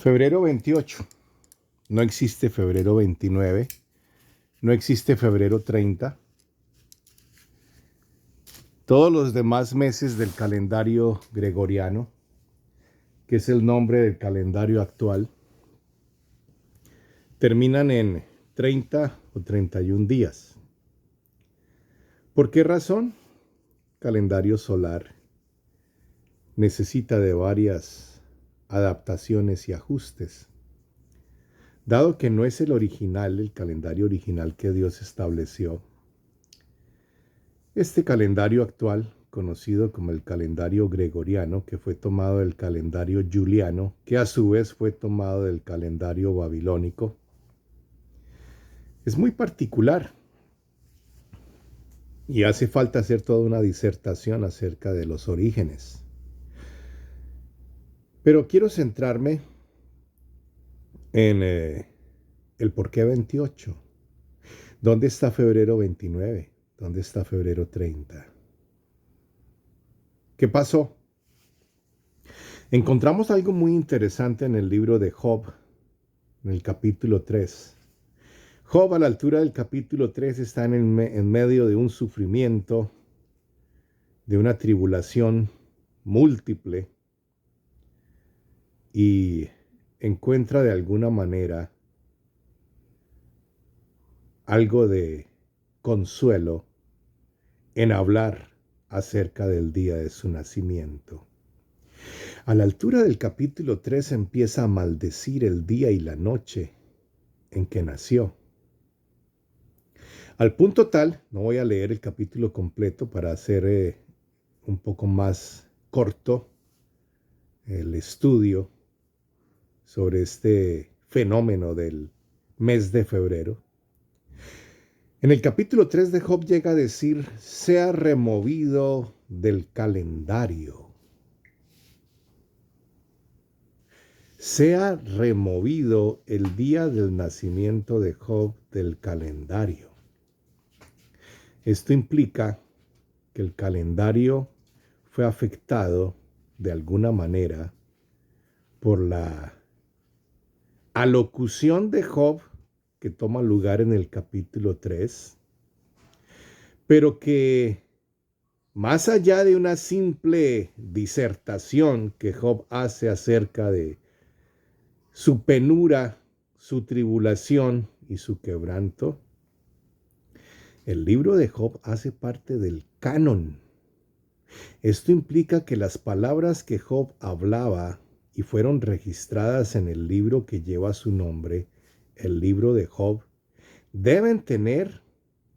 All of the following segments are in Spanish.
Febrero 28. No existe febrero 29. No existe febrero 30. Todos los demás meses del calendario gregoriano, que es el nombre del calendario actual, terminan en 30 o 31 días. ¿Por qué razón? Calendario solar necesita de varias adaptaciones y ajustes. Dado que no es el original, el calendario original que Dios estableció, este calendario actual, conocido como el calendario gregoriano, que fue tomado del calendario juliano, que a su vez fue tomado del calendario babilónico, es muy particular y hace falta hacer toda una disertación acerca de los orígenes. Pero quiero centrarme en el por qué 28. ¿Dónde está febrero 29? ¿Dónde está febrero 30? ¿Qué pasó? Encontramos algo muy interesante en el libro de Job, en el capítulo 3. Job, a la altura del capítulo 3, está en medio de un sufrimiento, de una tribulación múltiple, y encuentra de alguna manera algo de consuelo en hablar acerca del día de su nacimiento. A la altura del capítulo 3 empieza a maldecir el día y la noche en que nació. Al punto tal, no voy a leer el capítulo completo para hacer un poco más corto el estudio sobre este fenómeno del mes de febrero. En el capítulo 3 de Job llega a decir, sea removido del calendario. Sea removido el día del nacimiento de Job del calendario. Esto implica que el calendario fue afectado de alguna manera por la alocución de Job que toma lugar en el capítulo 3, pero que más allá de una simple disertación que Job hace acerca de su penura, su tribulación y su quebranto, el libro de Job hace parte del canon. Esto implica que las palabras que Job hablaba y fueron registradas en el libro que lleva su nombre, el libro de Job, deben tener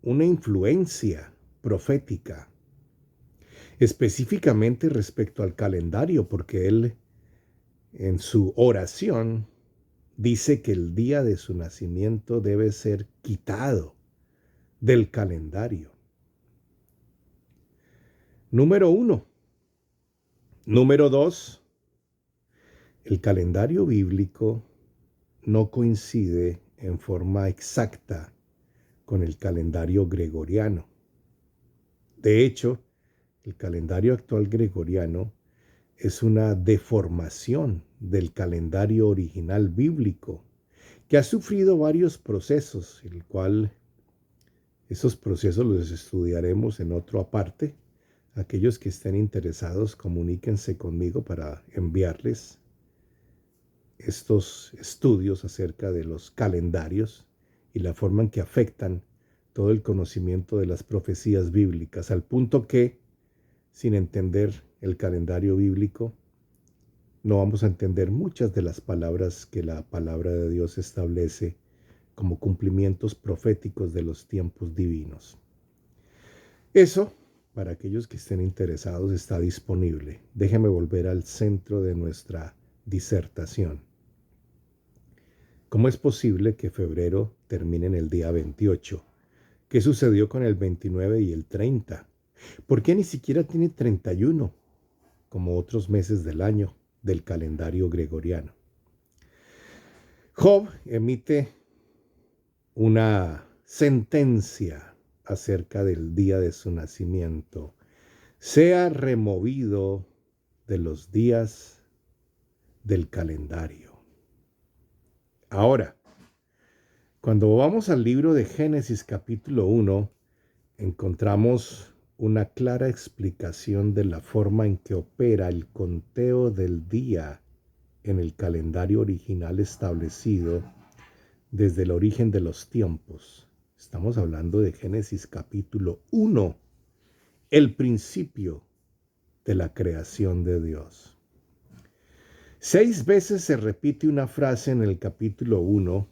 una influencia profética, específicamente respecto al calendario, porque él en su oración dice que el día de su nacimiento debe ser quitado del calendario. Número 1. Número 2. El calendario bíblico no coincide en forma exacta con el calendario gregoriano. De hecho, el calendario actual gregoriano es una deformación del calendario original bíblico que ha sufrido varios procesos, el cual esos procesos los estudiaremos en otro aparte. Aquellos que estén interesados, comuníquense conmigo para enviarles estos estudios acerca de los calendarios y la forma en que afectan todo el conocimiento de las profecías bíblicas, al punto que, sin entender el calendario bíblico, no vamos a entender muchas de las palabras que la palabra de Dios establece como cumplimientos proféticos de los tiempos divinos. Eso, para aquellos que estén interesados, está disponible. Déjeme volver al centro de nuestra disertación. ¿Cómo es posible que febrero termine en el día 28? ¿Qué sucedió con el 29 y el 30? ¿Por qué ni siquiera tiene 31, como otros meses del año del calendario gregoriano? Job emite una sentencia acerca del día de su nacimiento. Sea removido de los días del calendario. Ahora, cuando vamos al libro de Génesis capítulo 1, encontramos una clara explicación de la forma en que opera el conteo del día en el calendario original establecido desde el origen de los tiempos. Estamos hablando de Génesis capítulo 1, el principio de la creación de Dios. 6 veces se repite una frase en el capítulo 1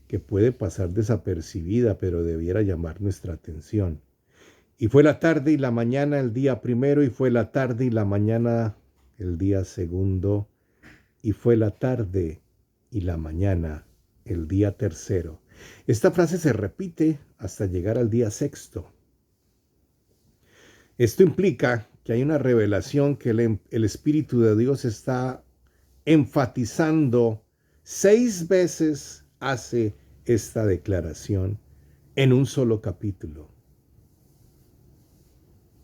que puede pasar desapercibida, pero debiera llamar nuestra atención. Y fue la tarde y la mañana el día primero, y fue la tarde y la mañana el día segundo, y fue la tarde y la mañana el día tercero. Esta frase se repite hasta llegar al día sexto. Esto implica que hay una revelación que el Espíritu de Dios está enfatizando 6 veces hace esta declaración en un solo capítulo.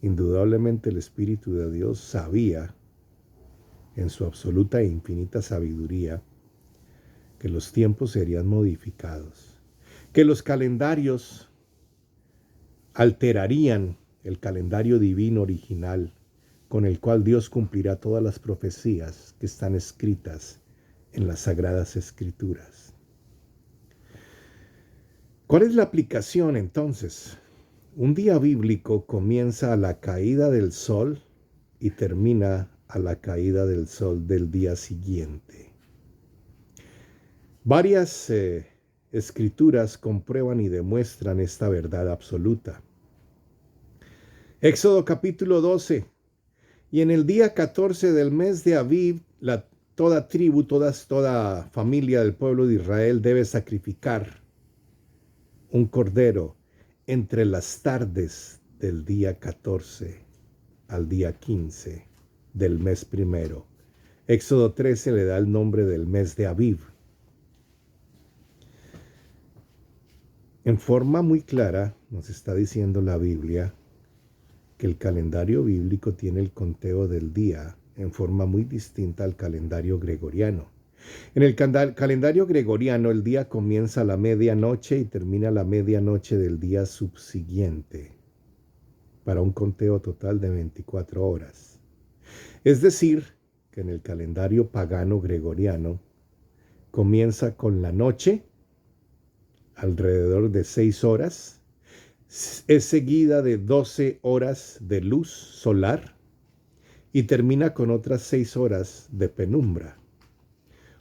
Indudablemente el Espíritu de Dios sabía, en su absoluta e infinita sabiduría, que los tiempos serían modificados, que los calendarios alterarían el calendario divino original, con el cual Dios cumplirá todas las profecías que están escritas en las Sagradas Escrituras. ¿Cuál es la aplicación entonces? Un día bíblico comienza a la caída del sol y termina a la caída del sol del día siguiente. Varias escrituras comprueban y demuestran esta verdad absoluta. Éxodo capítulo 12. Y en el día 14 del mes de Aviv, toda tribu, toda familia del pueblo de Israel debe sacrificar un cordero entre las tardes del día 14 al día 15 del mes primero. Éxodo 13 le da el nombre del mes de Aviv. En forma muy clara nos está diciendo la Biblia que el calendario bíblico tiene el conteo del día en forma muy distinta al calendario gregoriano. En el calendario gregoriano el día comienza a la medianoche y termina a la medianoche del día subsiguiente, para un conteo total de 24 horas. Es decir, que en el calendario pagano gregoriano comienza con la noche, alrededor de 6 horas, es seguida de 12 horas de luz solar y termina con otras 6 horas de penumbra.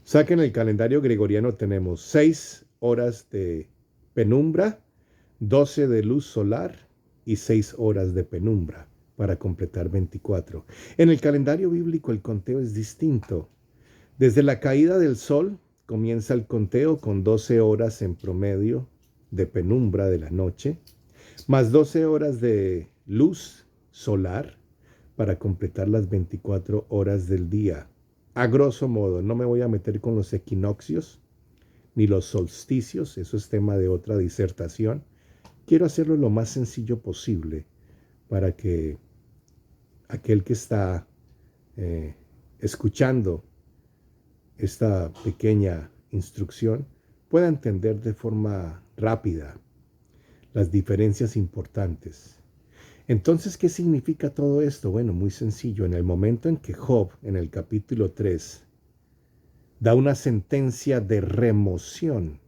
O sea que en el calendario gregoriano tenemos 6 horas de penumbra, 12 de luz solar y 6 horas de penumbra para completar 24. En el calendario bíblico el conteo es distinto. Desde la caída del sol comienza el conteo con 12 horas en promedio de penumbra de la noche, más 12 horas de luz solar para completar las 24 horas del día. A grosso modo, no me voy a meter con los equinoccios ni los solsticios, eso es tema de otra disertación. Quiero hacerlo lo más sencillo posible para que aquel que está escuchando esta pequeña instrucción pueda entender de forma rápida las diferencias importantes. Entonces, ¿qué significa todo esto? Bueno, muy sencillo. En el momento en que Job, en el capítulo 3, da una sentencia de remoción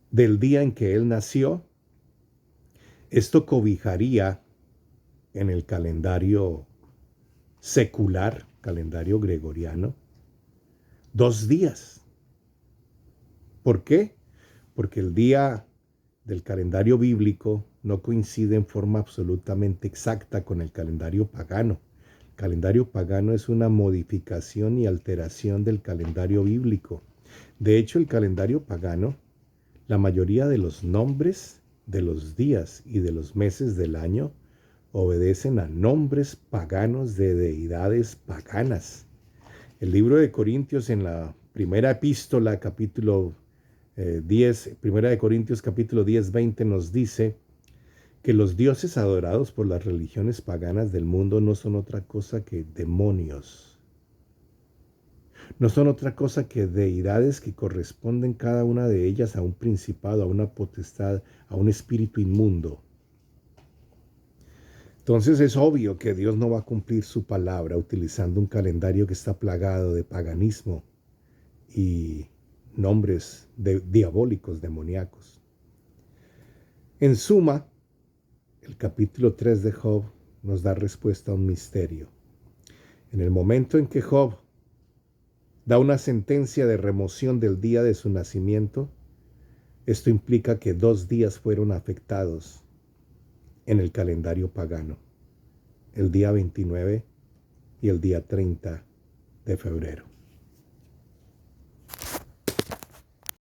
del día en que él nació, esto cobijaría en el calendario secular, calendario gregoriano, 2 días. ¿Por qué? Porque el día del calendario bíblico no coincide en forma absolutamente exacta con el calendario pagano. El calendario pagano es una modificación y alteración del calendario bíblico. De hecho, el calendario pagano, la mayoría de los nombres de los días y de los meses del año obedecen a nombres paganos de deidades paganas. El libro de Corintios en la primera epístola, capítulo 10, Primera de Corintios capítulo 10, 20 nos dice que los dioses adorados por las religiones paganas del mundo no son otra cosa que demonios. No son otra cosa que deidades que corresponden cada una de ellas a un principado, a una potestad, a un espíritu inmundo. Entonces es obvio que Dios no va a cumplir su palabra utilizando un calendario que está plagado de paganismo y nombres diabólicos, demoníacos. En suma, el capítulo 3 de Job nos da respuesta a un misterio. En el momento en que Job da una sentencia de remoción del día de su nacimiento, esto implica que 2 días fueron afectados en el calendario pagano, el día 29 y el día 30 de febrero.